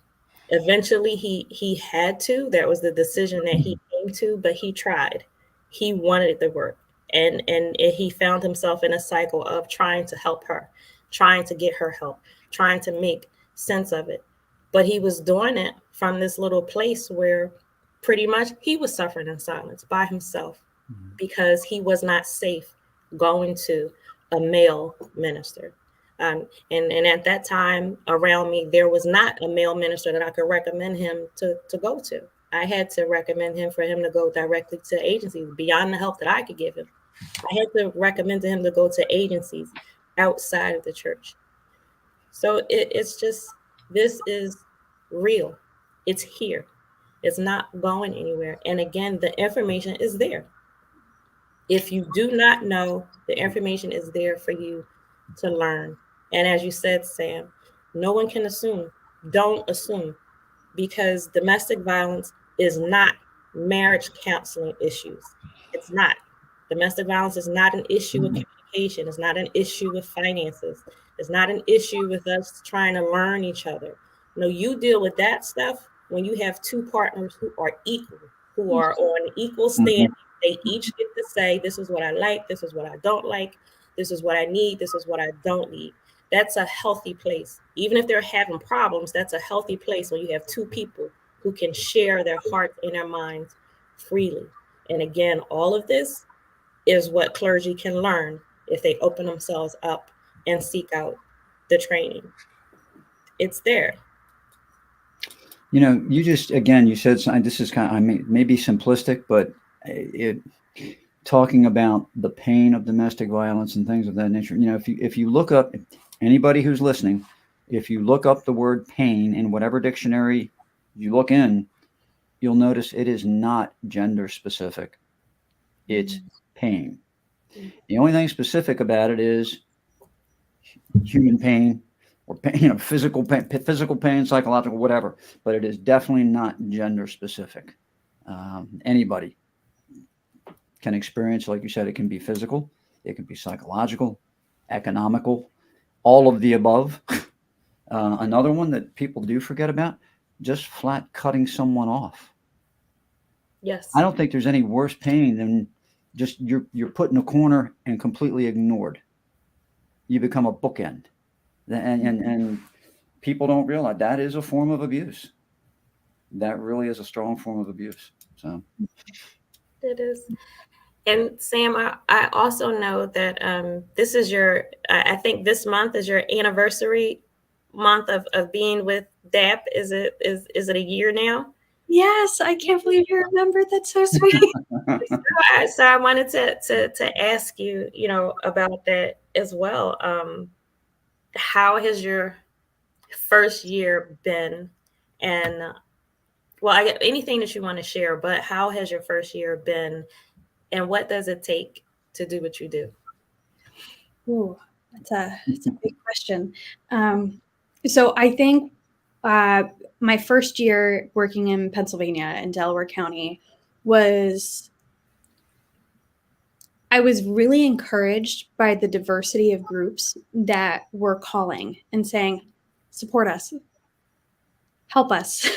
[SPEAKER 1] Eventually, he had to. That was the decision that he came to, but he tried. He wanted the work. And he found himself in a cycle of trying to help her, trying to get her help, trying to make sense of it. But he was doing it from this little place where pretty much he was suffering in silence by himself because he was not safe going to a male minister. And at that time around me, there was not a male minister that I could recommend him to go to. I had to recommend him for him to go directly to agencies beyond the help that I could give him. I had to recommend to him to go to agencies outside of the church. So it's just, this is real. It's here. It's not going anywhere. And again, the information is there. If you do not know, the information is there for you to learn. And as you said, Sam, no one can assume. Don't assume, because domestic violence is not marriage counseling issues. It's not. Domestic violence is not an issue with communication. It's not an issue with finances. It's not an issue with us trying to learn each other. No, you deal with that stuff when you have two partners who are equal, who are on equal standing, They each get to say, this is what I like, this is what I don't like, this is what I need, this is what I don't need. That's a healthy place. Even if they're having problems, that's a healthy place when you have two people who can share their hearts and their minds freely. And again, all of this is what clergy can learn if they open themselves up and seek out the training. It's there.
[SPEAKER 3] You just, again, you said something, this is kind of, I mean, maybe simplistic, but it, talking about the pain of domestic violence and things of that nature. If you look up, anybody who's listening, if you look up the word pain in whatever dictionary you look in, you'll notice it is not gender specific. It's pain. The only thing specific about it is human pain, or pain, physical pain, psychological, whatever. But it is definitely not gender specific. Anybody can experience, like you said, it can be physical, it can be psychological, economical, all of the above. Another one that people do forget about, just flat cutting someone off.
[SPEAKER 1] Yes.
[SPEAKER 3] I don't think there's any worse pain than just you're put in a corner and completely ignored. You become a bookend, and people don't realize that is a form of abuse. That really is a strong form of abuse. So
[SPEAKER 1] it is. And Sam, I also know that this is I think this month is your anniversary month of being with DAP. Is it a year now?
[SPEAKER 2] Yes, I can't believe you remembered. That's so sweet.
[SPEAKER 1] So I wanted to ask you, about that as well. How has your first year been? And well, I get anything that you want to share, but how has your first year been, and what does it take to do what you do?
[SPEAKER 2] Ooh, that's a big question. So I think my first year working in Pennsylvania in Delaware County I was really encouraged by the diversity of groups that were calling and saying, support us, help us.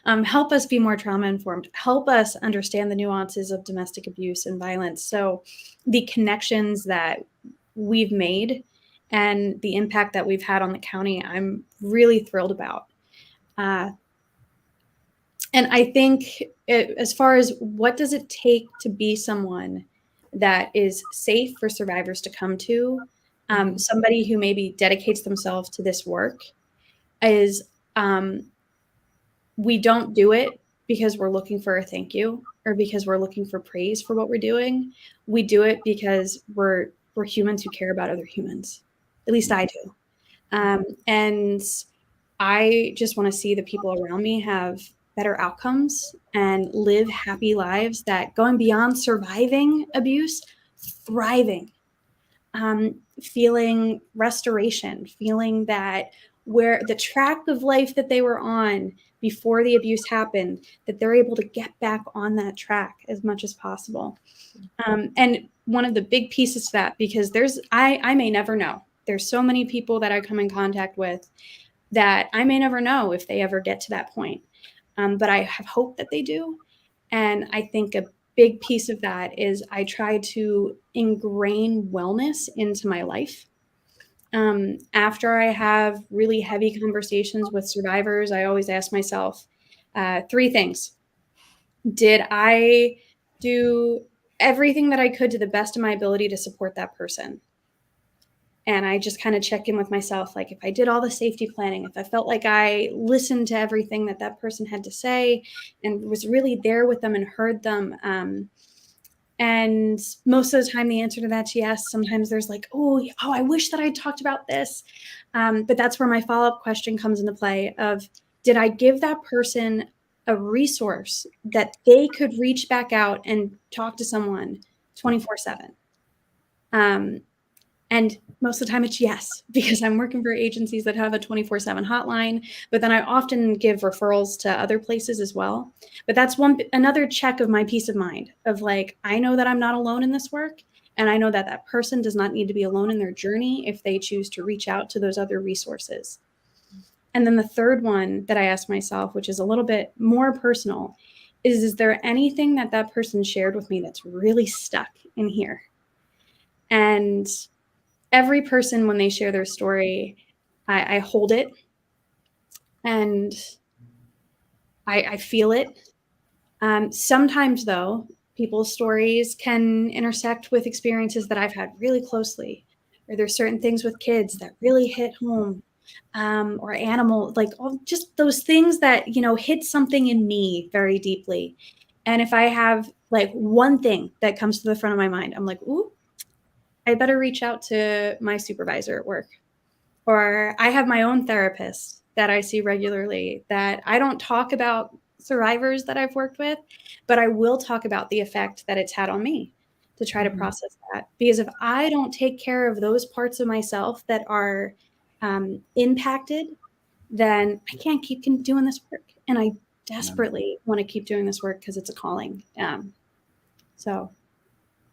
[SPEAKER 2] Help us be more trauma informed, help us understand the nuances of domestic abuse and violence. So the connections that we've made and the impact that we've had on the county, I'm really thrilled about. And I think as far as what does it take to be someone that is safe for survivors to come to, somebody who maybe dedicates themselves to this work is we don't do it because we're looking for a thank you or because we're looking for praise for what we're doing. We do it because we're humans who care about other humans. At least I do. And I just want to see the people around me have better outcomes and live happy lives that going beyond surviving abuse, thriving, feeling restoration, feeling that where the track of life that they were on before the abuse happened, that they're able to get back on that track as much as possible. And one of the big pieces to that, because I may never know. There's so many people that I come in contact with that I may never know if they ever get to that point. But I have hope that they do. And I think a big piece of that is I try to ingrain wellness into my life. After I have really heavy conversations with survivors, I always ask myself 3 things. Did I do everything that I could to the best of my ability to support that person? And I just kind of check in with myself, like if I did all the safety planning, if I felt like I listened to everything that that person had to say and was really there with them and heard them. And most of the time, the answer to that's yes. Sometimes there's like, oh, I wish that I talked about this. But that's where my follow-up question comes into play of, did I give that person a resource that they could reach back out and talk to someone 24/7? And most of the time it's yes, because I'm working for agencies that have a 24/7 hotline, but then I often give referrals to other places as well. But that's another check of my peace of mind of like, I know that I'm not alone in this work. And I know that that person does not need to be alone in their journey if they choose to reach out to those other resources. And then the third one that I ask myself, which is a little bit more personal, is there anything that that person shared with me that's really stuck in here? And every person, when they share their story, I hold it and I feel it. Sometimes, though, people's stories can intersect with experiences that I've had really closely, or there's certain things with kids that really hit home, or animal, like all just those things that, you know, hit something in me very deeply. And if I have like one thing that comes to the front of my mind, I'm like, ooh, I better reach out to my supervisor at work. Or I have my own therapist that I see regularly that I don't talk about survivors that I've worked with, but I will talk about the effect that it's had on me to try to process that. Because if I don't take care of those parts of myself that are impacted, then I can't keep doing this work. And I desperately want to keep doing this work because it's a calling. So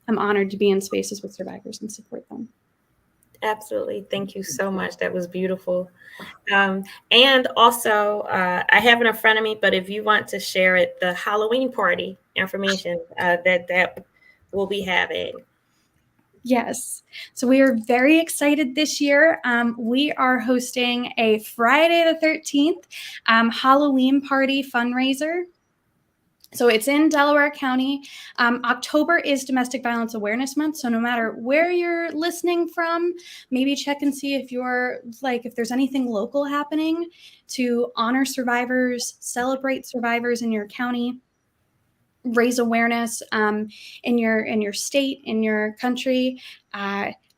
[SPEAKER 2] I'm honored to be in spaces with survivors and support them.
[SPEAKER 1] Absolutely. Thank you so much. That was beautiful. And also, I have it in front of me, but if you want to share it, the Halloween party information that we'll be having.
[SPEAKER 2] Yes. So we are very excited this year. We are hosting a Friday the 13th Halloween party fundraiser. So it's in Delaware County. October is Domestic Violence Awareness Month. So no matter where you're listening from, maybe check and see if if there's anything local happening to honor survivors, celebrate survivors in your county, raise awareness in your state, in your country.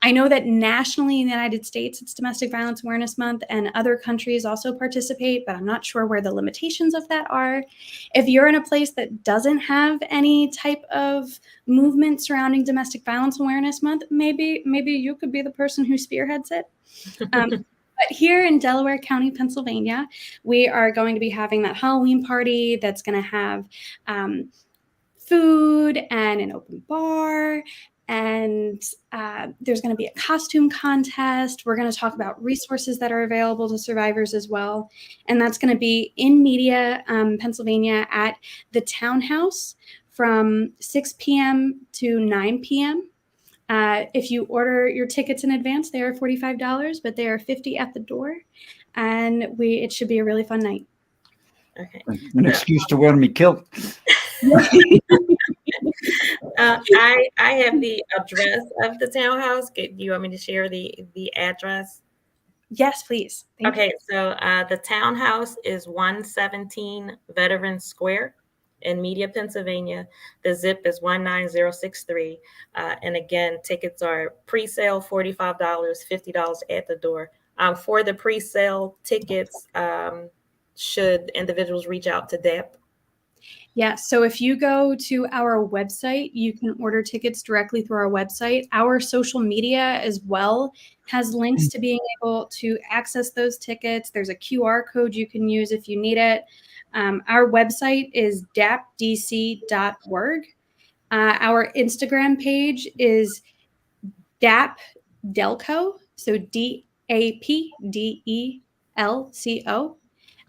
[SPEAKER 2] I know that nationally in the United States, it's Domestic Violence Awareness Month, and other countries also participate, but I'm not sure where the limitations of that are. If you're in a place that doesn't have any type of movement surrounding Domestic Violence Awareness Month, maybe you could be the person who spearheads it. But here in Delaware County, Pennsylvania, we are going to be having that Halloween party that's going to have food and an open bar, and there's going to be a costume contest. We're going to talk about resources that are available to survivors as well, and that's going to be in Media, Pennsylvania, at the Townhouse from 6 p.m. to 9 p.m. If you order your tickets in advance, they are $45, but they are $50 at the door, and it should be a really fun night.
[SPEAKER 1] Okay.
[SPEAKER 3] An excuse to wear me kilt.
[SPEAKER 1] I have the address of the townhouse. Do you want me to share the address?
[SPEAKER 2] Yes, please. Thank you.
[SPEAKER 1] Okay, so the townhouse is 117 Veterans Square in Media, Pennsylvania. The zip is 19063. And again, tickets are pre-sale $45, $50 at the door. For the pre-sale tickets, should individuals reach out to DEP?
[SPEAKER 2] Yeah, so if you go to our website, you can order tickets directly through our website. Our social media as well has links to being able to access those tickets. There's a QR code you can use if you need it. Our website is dapdc.org. Our Instagram page is dapdelco, so DAPDELCO.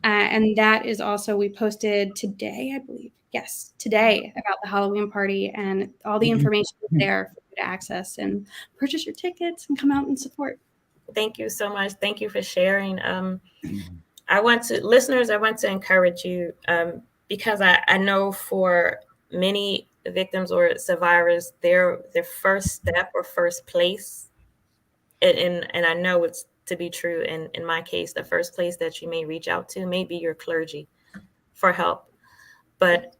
[SPEAKER 2] And that is also, we posted today, I believe. Yes, today, about the Halloween party, and all the information is there for you to access and purchase your tickets and come out and support.
[SPEAKER 1] Thank you so much. Thank you for sharing. Listeners, I want to encourage you because I know for many victims or survivors, their first step or first place, and I know it's to be true in my case, the first place that you may reach out to may be your clergy for help. But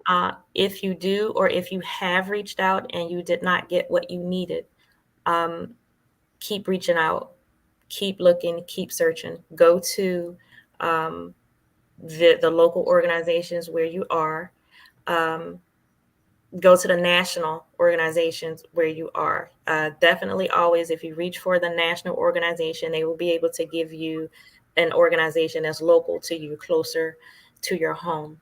[SPEAKER 1] if you do, or if you have reached out and you did not get what you needed, keep reaching out, keep looking, keep searching. Go to the local organizations where you are. Go to the national organizations where you are. Definitely always, if you reach for the national organization, they will be able to give you an organization that's local to you, closer to your home.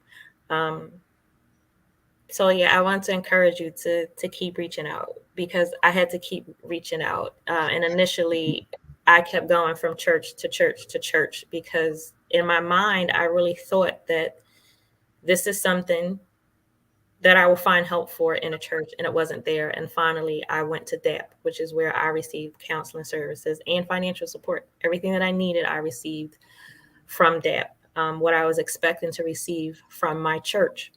[SPEAKER 1] So yeah, I want to encourage you to keep reaching out, because I had to keep reaching out. And initially, I kept going from church to church to church, because in my mind, I really thought that this is something that I will find help for in a church, and it wasn't there. And finally, I went to DAP, which is where I received counseling services and financial support. Everything that I needed, I received from DAP. What I was expecting to receive from my church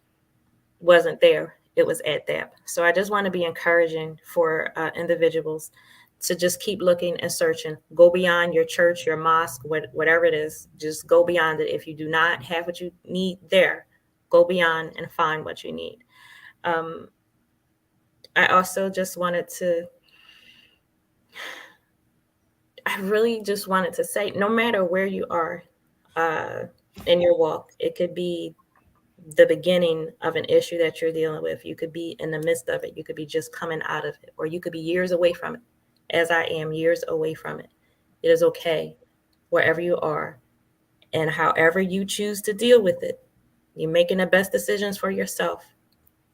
[SPEAKER 1] wasn't there. It was at DAP. So I just want to be encouraging for individuals to just keep looking and searching. Go beyond your church, your mosque, whatever it is. Just go beyond it. If you do not have what you need there, go beyond and find what you need. Um, I also just wanted to, I really just wanted to say, no matter where you are in your walk, it could be the beginning of an issue that you're dealing with. You could be in the midst of it. You could be just coming out of it, or you could be years away from it, as I am years away from it. It is okay wherever you are, and however you choose to deal with it. You're making the best decisions for yourself.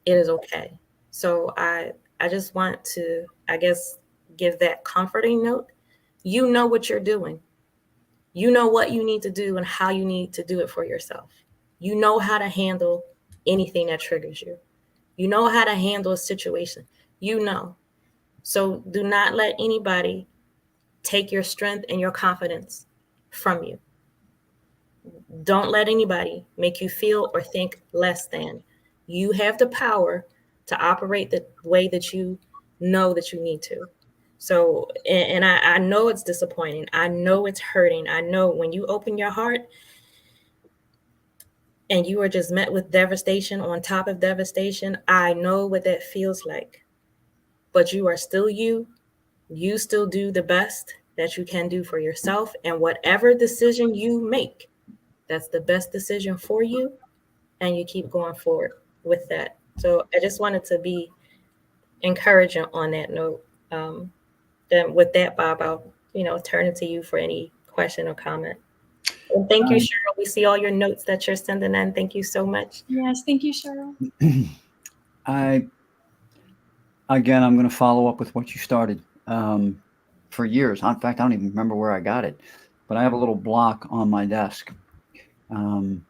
[SPEAKER 1] It is okay. So I just want to, I guess, give that comforting note. You know what you're doing. You know what you need to do and how you need to do it for yourself. You know how to handle anything that triggers you. You know how to handle a situation. You know. So do not let anybody take your strength and your confidence from you. Don't let anybody make you feel or think less than. You have the power to operate the way that you know that you need to. So, and I know it's disappointing. I know it's hurting. I know when you open your heart and you are just met with devastation on top of devastation, I know what that feels like. But you are still you. You still do the best that you can do for yourself. And whatever decision you make, that's the best decision for you. And you keep going forward with that. So I just wanted to be encouraging on that note. Then with that, Bob, I'll turn it to you for any question or comment. And thank you, Cheryl. We see all your notes that you're sending in. Thank you so much.
[SPEAKER 2] Yes, thank you, Cheryl.
[SPEAKER 3] I'm going to follow up with what you started. For years, in fact, I don't even remember where I got it, but I have a little block on my desk. And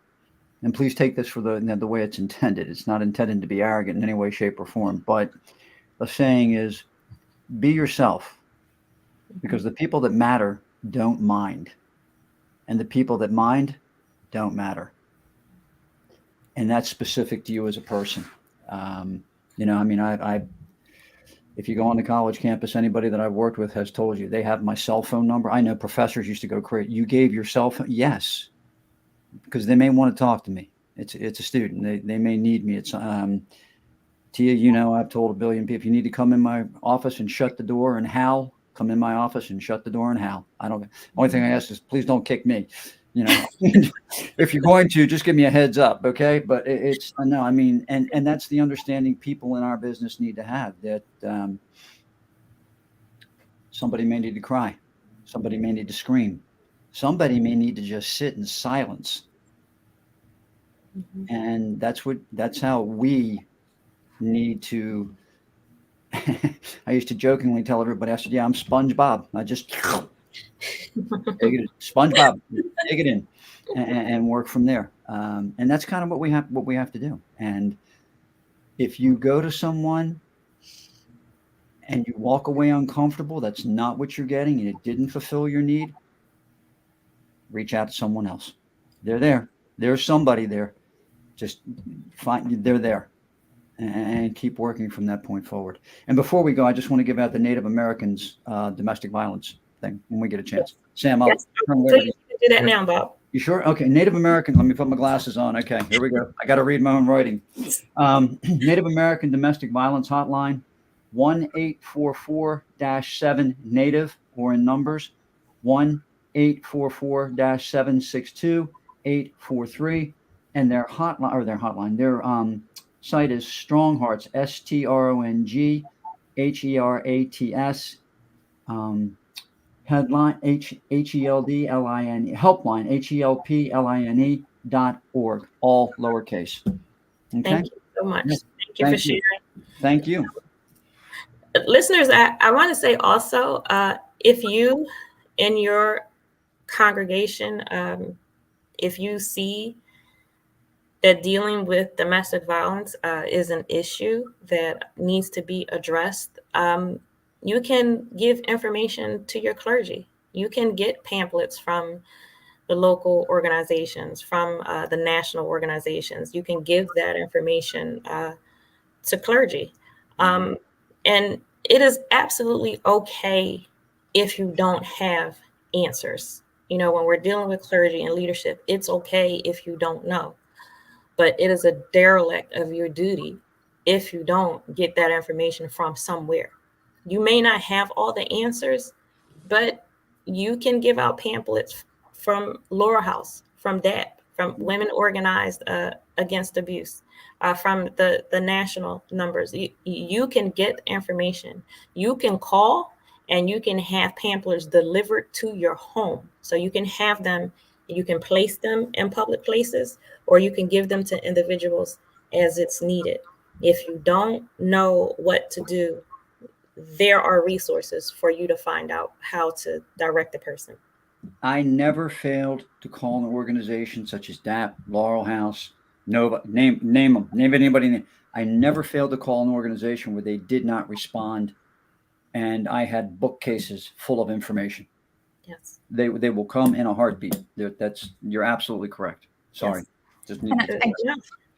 [SPEAKER 3] please take this for the way it's intended. It's not intended to be arrogant in any way, shape, or form. But the saying is, be yourself, because the people that matter don't mind, and the people that mind don't matter. And that's specific to you as a person. If you go on the college campus, anybody that I've worked with has told you they have my cell phone number. I know professors used to go crazy. You gave your cell phone? Yes, because they may want to talk to me. It's a student. They may need me. It's Tia, I've told a billion people, if you need to come in my office and shut the door and howl, come in my office and shut the door and howl. Only thing I ask is please don't kick me. If you're going to, just give me a heads up, okay? But and that's the understanding people in our business need to have, that somebody may need to cry, somebody may need to scream, somebody may need to just sit in silence. Mm-hmm. And that's how we need to. I used to jokingly tell everybody, I said, yeah, I'm SpongeBob. I just SpongeBob, take it in and work from there. And that's kind of what we have to do. And if you go to someone and you walk away uncomfortable, that's not what you're getting, and it didn't fulfill your need, reach out to someone else. They're there. There's somebody there. Just they're there. And keep working from that point forward. And before we go, I just want to give out the Native Americans domestic violence thing when we get a chance. Sam, I'll turn it over to you.
[SPEAKER 1] Do that now, Bob.
[SPEAKER 3] You sure? Okay. Native American. Let me put my glasses on. Okay, here we go. I got to read my own writing. Native American domestic violence hotline, 1-844-7 Native, or in numbers, 1-844-762-843, and their hotline, their site is Stronghearts, STRONGHERATS, headline HELDLINE, helpline HELPLINE.org, all lowercase. Okay.
[SPEAKER 1] Thank you so much.
[SPEAKER 3] Yes.
[SPEAKER 1] Thank you for sharing.
[SPEAKER 3] Thank you.
[SPEAKER 1] Listeners, I want to say also, if you in your congregation, if you see that dealing with domestic violence is an issue that needs to be addressed. You can give information to your clergy. You can get pamphlets from the local organizations, from the national organizations. You can give that information to clergy. Um, and it is absolutely okay if you don't have answers. You know, when we're dealing with clergy and leadership, it's okay if you don't know, but it is a derelict of your duty if you don't get that information from somewhere. You may not have all the answers, but you can give out pamphlets from Laura House, from DAP, from Women Organized Against Abuse, from the national numbers. You can get information. You can call and you can have pamphlets delivered to your home. So you can have them, you can place them in public places, or you can give them to individuals as it's needed. If you don't know what to do, there are resources for you to find out how to direct the person.
[SPEAKER 3] I never failed to call an organization such as DAP, Laurel House, Nova, name them, name anybody. I never failed to call an organization where they did not respond, and I had bookcases full of information.
[SPEAKER 1] Yes.
[SPEAKER 3] They will come in a heartbeat. You're absolutely correct. Sorry,
[SPEAKER 1] Yes.
[SPEAKER 3] just
[SPEAKER 2] And
[SPEAKER 3] need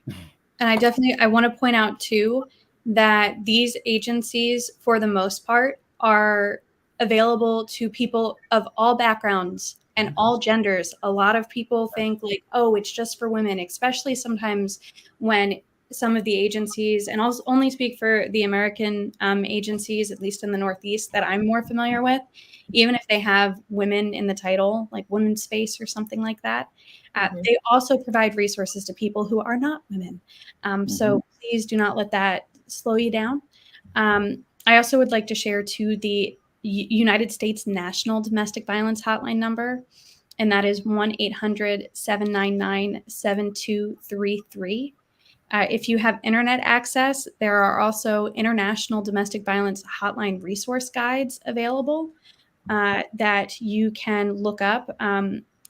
[SPEAKER 3] to.
[SPEAKER 2] I definitely I want to point out too that these agencies, for the most part, are available to people of all backgrounds and all genders. A lot of people think like, oh, it's just for women, especially sometimes when some of the agencies, and I'll only speak for the American agencies, at least in the Northeast, that I'm more familiar with, even if they have women in the title, like Women's Space or something like that, they also provide resources to people who are not women. So please do not let that slow you down. I also would like to share too the United States National Domestic Violence Hotline number, and that is 1-800-799-7233. If you have internet access, there are also international domestic violence hotline resource guides available that you can look up.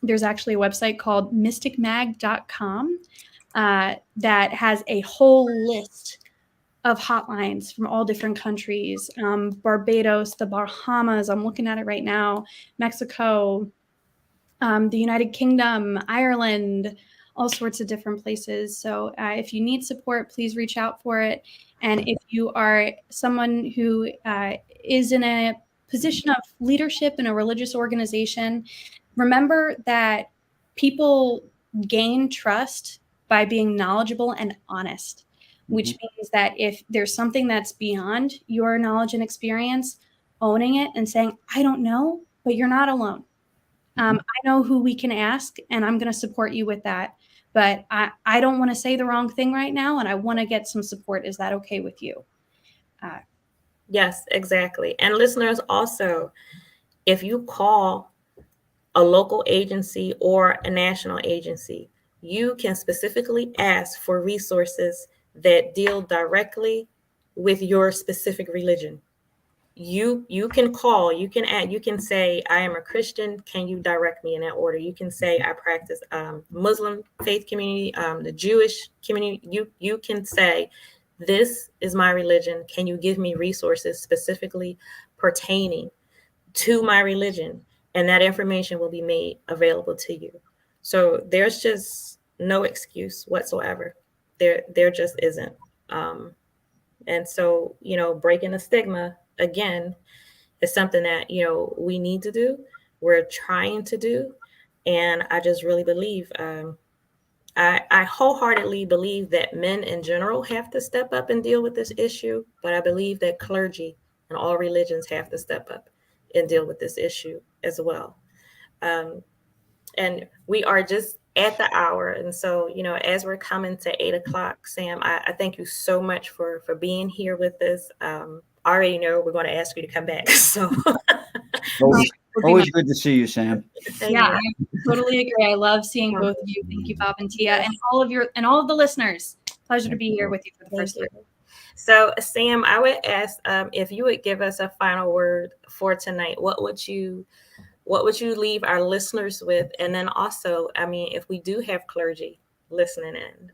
[SPEAKER 2] There's actually a website called mysticmag.com that has a whole list of hotlines from all different countries. Barbados, the Bahamas, I'm looking at it right now, Mexico, the United Kingdom, Ireland, all sorts of different places. So if you need support, please reach out for it. And if you are someone who is in a position of leadership in a religious organization, remember that people gain trust by being knowledgeable and honest, which means that if there's something that's beyond your knowledge and experience, owning it and saying, I don't know, but you're not alone. I know who we can ask, and I'm going to support you with that. But I don't want to say the wrong thing right now, and I want to get some support. Is that okay with you?
[SPEAKER 1] Yes, exactly. And listeners, also, if you call a local agency or a national agency, you can specifically ask for resources that deal directly with your specific religion. You can call, you can add, you can say, I am a Christian, can you direct me in that order? You can say, I practice Muslim faith community, the Jewish community. You can say, this is my religion, can you give me resources specifically pertaining to my religion? And that information will be made available to you. So there's just no excuse whatsoever. There just isn't. And so, breaking the stigma again is something that, we need to do. We're trying to do. And I just really believe, I wholeheartedly believe that men in general have to step up and deal with this issue. But I believe that clergy and all religions have to step up and deal with this issue as well. And we are just at the hour. And so, as we're coming to 8 o'clock, Sam, I thank you so much for being here with us. I already know we're going to ask you to come back. So
[SPEAKER 3] Always good to see you, Sam.
[SPEAKER 2] Yeah, I totally agree. I love seeing both of you. Thank you, Bob and Tia, and all of the listeners. Pleasure to be here with you for the first time.
[SPEAKER 1] So, Sam, I would ask if you would give us a final word for tonight. What would you leave our listeners with? And then also, I mean, if we do have clergy listening in,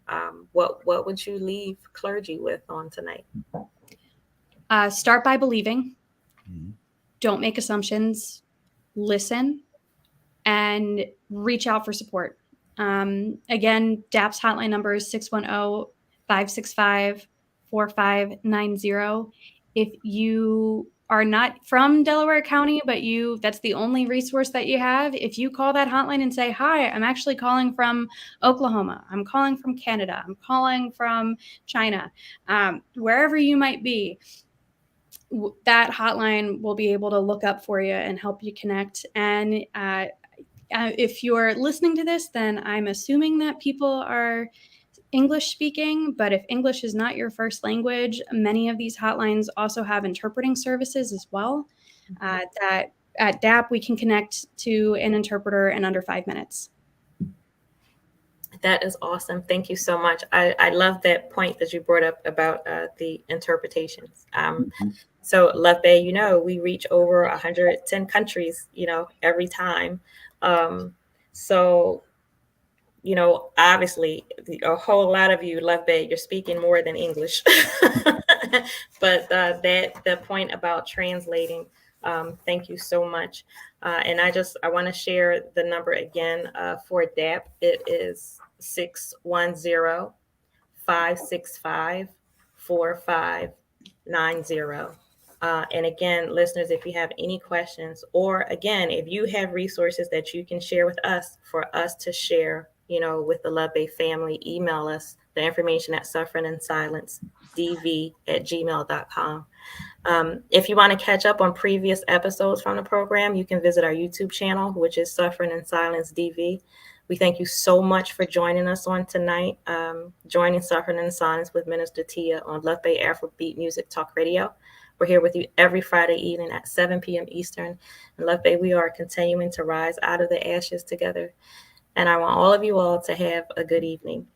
[SPEAKER 1] what would you leave clergy with on tonight?
[SPEAKER 2] Start by believing.
[SPEAKER 3] Mhm.
[SPEAKER 2] Don't make assumptions. Listen and reach out for support. Again, DAP's hotline number is 610-565-4590. If you are not from Delaware County, but that's the only resource that you have, if you call that hotline and say, hi, I'm actually calling from Oklahoma, I'm calling from Canada, I'm calling from China, wherever you might be, that hotline will be able to look up for you and help you connect. And if you're listening to this, then I'm assuming that people are English speaking, but if English is not your first language, many of these hotlines also have interpreting services as well. That at DAP, we can connect to an interpreter in under 5 minutes.
[SPEAKER 1] That is awesome. Thank you so much. I love that point that you brought up about the interpretations. So Love Bay, we reach over 110 countries, every time. So, obviously a whole lot of you, Love Bay, you're speaking more than English. But the point about translating, thank you so much. And I want to share the number again for DAP. It is 610-565-4590. And again, listeners, if you have any questions, or again, if you have resources that you can share with us for us to share, with the Love Bay family, email us the information at sufferinginsilencedv@gmail.com. If you want to catch up on previous episodes from the program, you can visit our YouTube channel, which is Suffering in Silence DV. We thank you so much for joining us on tonight, joining Suffering in Silence with Minister Tia on Love Bay Afrobeat Music Talk Radio. We're here with you every Friday evening at 7 p.m. Eastern. And Love Bay, we are continuing to rise out of the ashes together. And I want all of you all to have a good evening.